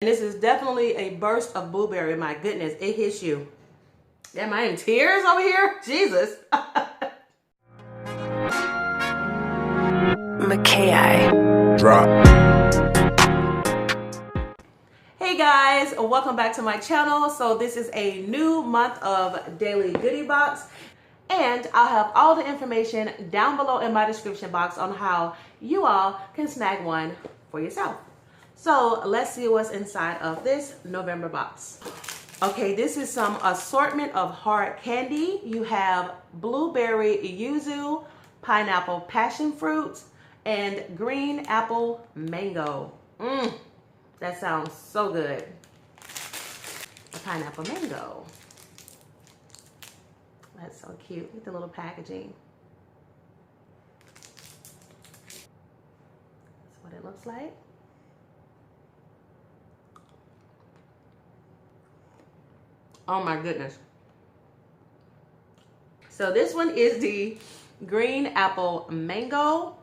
And this is definitely a burst of blueberry. My goodness, it hits you. Am I in tears over here? Jesus. Drop. Hey guys, welcome back to my channel. So this is a new month of daily goodie box, and I'll have all the information down below in my description box on how you all can snag one for yourself. So let's see what's inside of this November box. Okay, this is some assortment of hard candy. You have blueberry yuzu, pineapple passion fruit, and green apple mango. That sounds so good. A pineapple mango. That's so cute. Look at the little packaging. That's what it looks like. Oh my goodness. So this one is the green apple mango.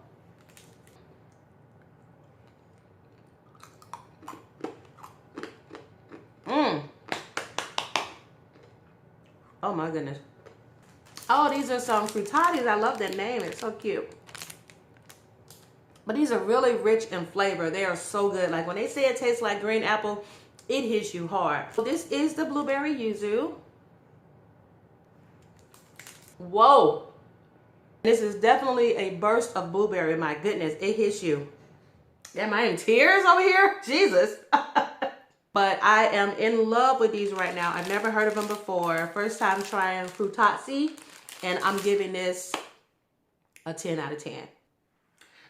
Oh my goodness. Oh, these are some Frutatis. I love that name. It's so cute. But these are really rich in flavor. They are so good. Like when they say it tastes like green apple, it hits you hard. So this is the blueberry yuzu. Whoa. This is definitely a burst of blueberry. My goodness, it hits you. Am I in tears over here? Jesus. But I am in love with these right now. I've never heard of them before. First time trying Frutati, and I'm giving this a 10 out of 10.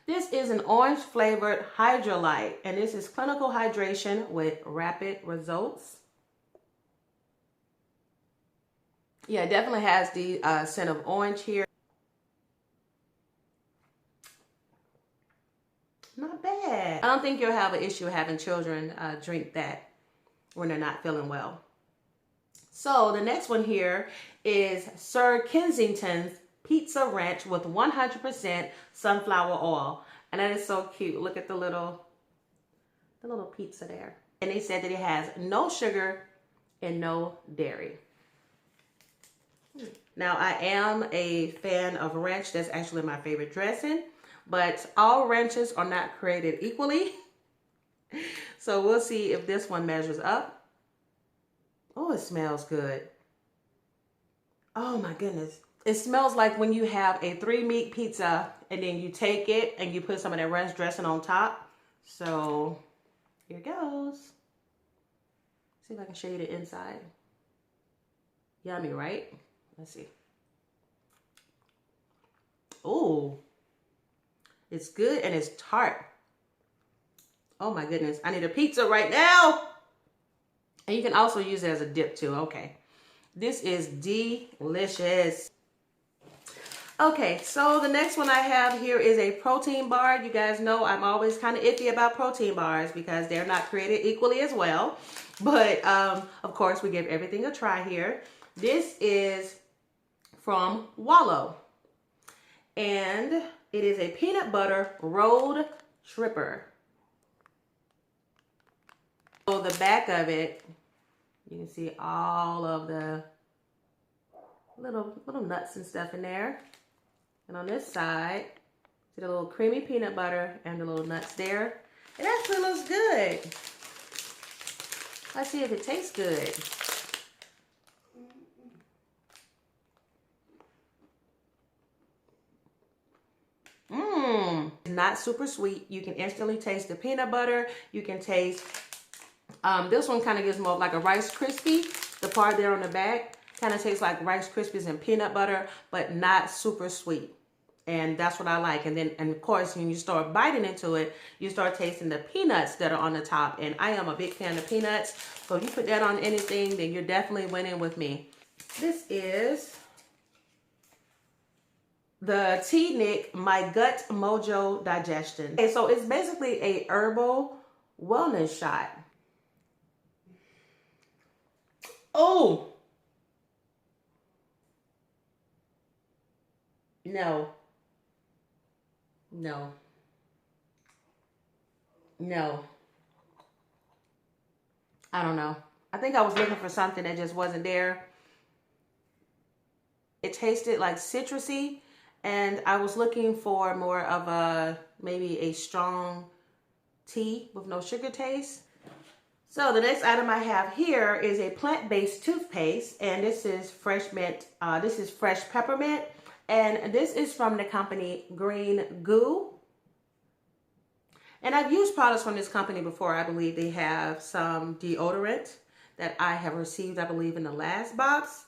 This is an orange flavored Hydralyte, and this is clinical hydration with rapid results. Yeah, it definitely has the scent of orange here. Not bad. I don't think you'll have an issue having children drink that when they're not feeling well. So the next one here is Sir Kensington's Pizza Ranch with 100% sunflower oil. And that is so cute. Look at the little pizza there. And they said that it has no sugar and no dairy. Now I am a fan of ranch. That's actually my favorite dressing. But all ranches are not created equally. So we'll see if this one measures up. Oh, it smells good. Oh my goodness. It smells like when you have a 3-meat pizza and then you take it and you put some of that ranch dressing on top. So here goes. See if I can show you the inside. Yummy, right? Let's see. Oh, it's good and it's tart. Oh my goodness, I need a pizza right now. And you can also use it as a dip too. Okay, this is delicious. Okay, so the next one I have here is a protein bar. You guys know I'm always kind of iffy about protein bars because they're not created equally as well. But of course, we give everything a try here. This is from WOLO. And it is a peanut butter road tripper. So the back of it, you can see all of the little nuts and stuff in there. And on this side, see the little creamy peanut butter and the little nuts there. It actually looks good. Let's see if it tastes good. Not super sweet. You can instantly taste the peanut butter. You can taste, this one kind of gives more of like a Rice Krispie. The part there on the back kind of tastes like Rice Krispies and peanut butter, but not super sweet. And that's what I like. And then, and of course, when you start biting into it, you start tasting the peanuts that are on the top. And I am a big fan of peanuts. So if you put that on anything, then you're definitely winning with me. This is the Teaneck My Gut MOJO Digestion. Okay, so it's basically a herbal wellness shot. Oh! No. No. No. I don't know. I think I was looking for something that just wasn't there. It tasted like citrusy, and I was looking for more of a, maybe a strong tea with no sugar taste. So the next item I have here is a plant-based toothpaste, and this is fresh mint. This is fresh peppermint, and this is from the company Green Goo. And I've used products from this company before. I believe they have some deodorant that I have received, I believe, in the last box.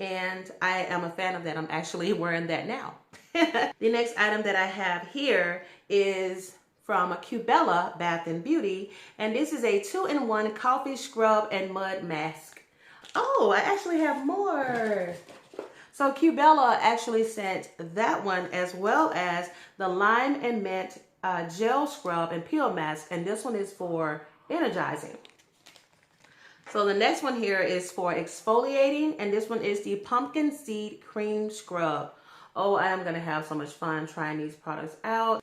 And I am a fan of that. I'm actually wearing that now. The next item that I have here is from Cubella Bath & Beauty. And this is a 2-in-1 coffee scrub and mud mask. Oh, I actually have more. So Cubella actually sent that one, as well as the lime and mint gel scrub and peel mask. And this one is for energizing. So the next one here is for exfoliating, and this one is the pumpkin seed cream scrub. Oh, I am gonna have so much fun trying these products out.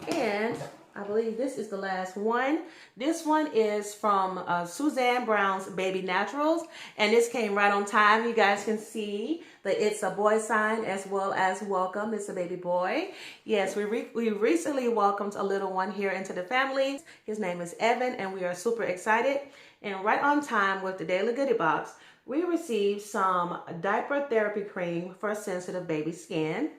And I believe this is the last one. This one is from Suzanne Brown's Baby Naturals, and this came right on time. You guys can see the It's a Boy sign, as well as welcome, it's a baby boy. Yes, we recently welcomed a little one here into the family. His name is Evan, and we are super excited. And right on time with the Daily Goodie Box, we received some diaper therapy cream for sensitive baby skin.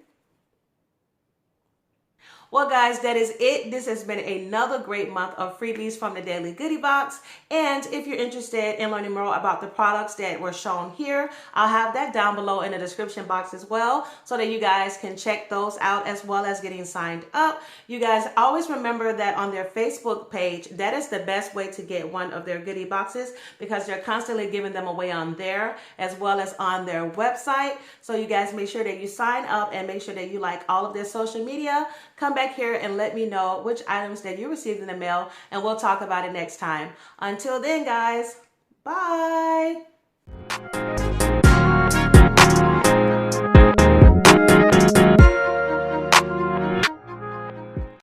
Well, guys, that is it. This has been another great month of freebies from the Daily Goodie Box. And if you're interested in learning more about the products that were shown here, I'll have that down below in the description box as well, so that you guys can check those out, as well as getting signed up. You guys always remember that on their Facebook page, that is the best way to get one of their goodie boxes, because they're constantly giving them away on there, as well as on their website. So you guys make sure that you sign up and make sure that you like all of their social media. Come back here and let me know which items that you received in the mail, and we'll talk about it next time. Until then, guys, bye.